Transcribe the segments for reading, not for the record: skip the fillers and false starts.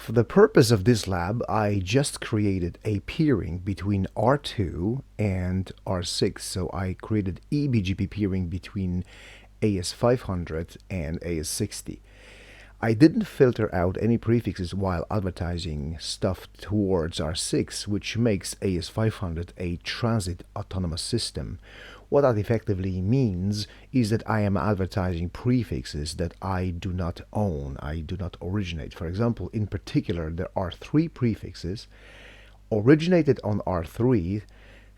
For the purpose of this lab, I just created a peering between R2 and R6. So I created eBGP peering between AS500 and AS60. I didn't filter out any prefixes while advertising stuff towards R6, which makes AS500 a transit autonomous system. What that effectively means is that I am advertising prefixes that I do not own, I do not originate. For example, in particular, there are three prefixes originated on R3,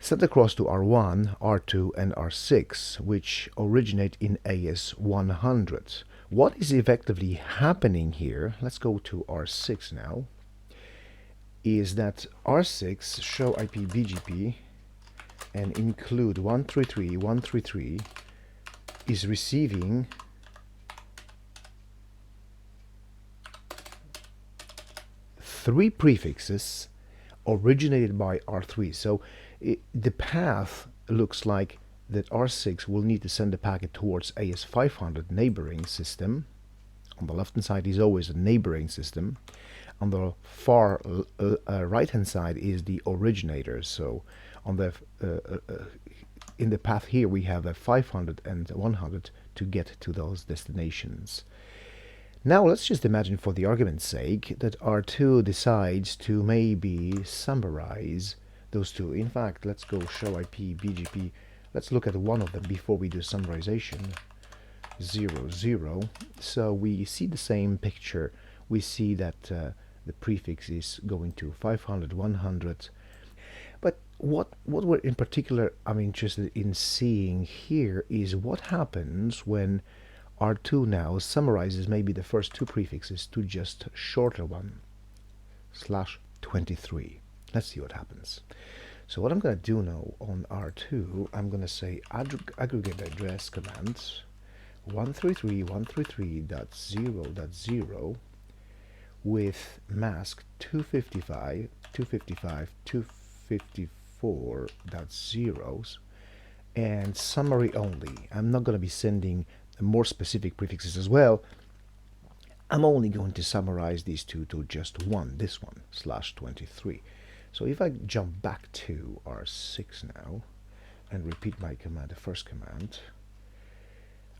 sent across to R1, R2, and R6, which originate in AS100. What is effectively happening here, let's go to R6 now, is that R6 show IP BGP and include 133.133 is receiving three prefixes originated by R3. So the path looks like that R6 will need to send a packet towards AS500 neighboring system. On the left hand side is always a neighboring system. On the far right hand side is the originator. So on the in the path here we have a 500 and 100 to get to those destinations. Now let's just imagine, for the argument's sake, that R2 decides to maybe summarize those two. In fact, let's go show IP BGP. Let's look at one of them before we do summarization. 0, 0. So we see the same picture. We see that the prefix is going to 500, 100. But what we're in particular I'm interested in seeing here is what happens when R2 now summarizes maybe the first two prefixes to just shorter one, /23. Let's see what happens. So what I'm going to do now on R2, I'm going to say aggregate address command 133.133.0.0 with mask 255.254.0s and summary only. I'm not going to be sending more specific prefixes as well. I'm only going to summarize these two to just one, this one, /23. So if I jump back to R6 now and repeat my command, the first command,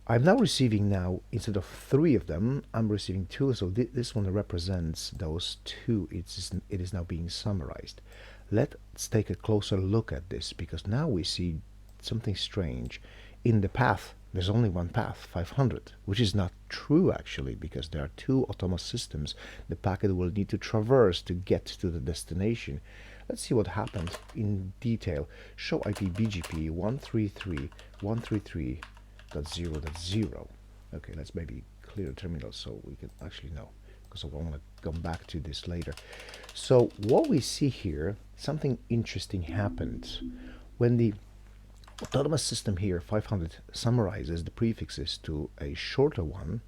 I'm now receiving now, instead of three of them, I'm receiving two. So this one represents those two. It is now being summarized. Let's take a closer look at this, because now we see something strange. In the path, there's only one path, 500, which is not true actually, because there are two autonomous systems the packet will need to traverse to get to the destination. Let's see what happens in detail. Show IP BGP 133.133.0.0. Okay, let's maybe clear the terminal so we can actually know, because I want to come back to this later. So what we see here, something interesting happened when the autonomous system here, 500, summarizes the prefixes to a shorter one.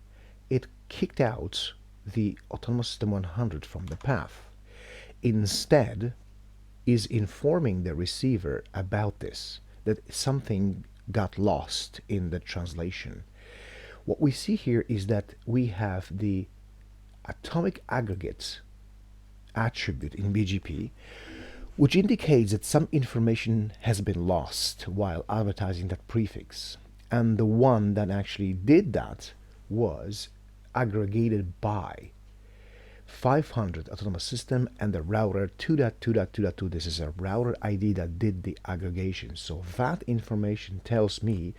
It kicked out the autonomous system 100 from the path. Instead, is informing the receiver about this, that something got lost in the translation. What we see here is that we have the atomic aggregate attribute in BGP, which indicates that some information has been lost while advertising that prefix. And the one that actually did that was aggregated by 500 autonomous system and the router 2.2.2.2. This is a router ID that did the aggregation. So that information tells me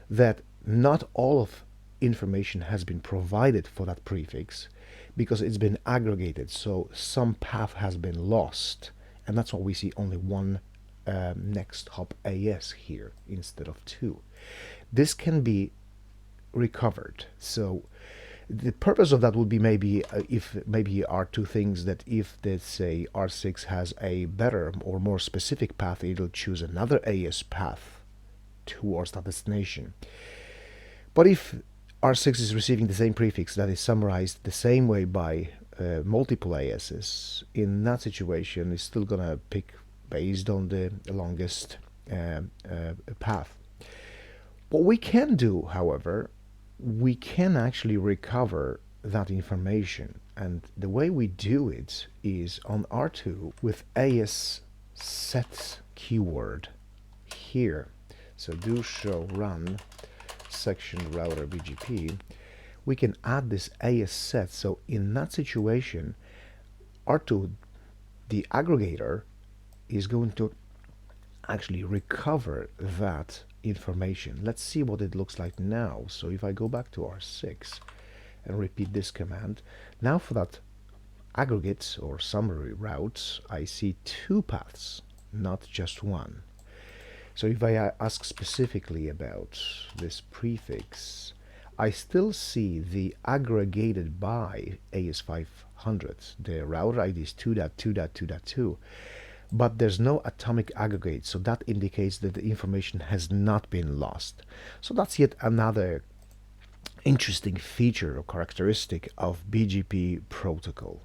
that not all of information has been provided for that prefix, because it's been aggregated. So some path has been lost. And that's why we see only one next hop AS here instead of two. This can be recovered. So the purpose of that would be maybe are two things, that if let's say R6 has a better or more specific path, it'll choose another AS path towards that destination. But if R6 is receiving the same prefix that is summarized the same way by multiple ASs, in that situation it's still gonna pick based on the longest path. What we can do, however, we can actually recover that information. And the way we do it is on R2 with AS set keyword here. So do show run section router BGP. We can add this AS set. So in that situation, R2, the aggregator, is going to actually recover that information. Let's see what it looks like now. So if I go back to R6 and repeat this command, now for that aggregate or summary routes, I see two paths, not just one. So if I ask specifically about this prefix, I still see the aggregated by AS500. The router ID is 2.2.2.2, but there's no atomic aggregate, so that indicates that the information has not been lost. So that's yet another interesting feature or characteristic of BGP protocol.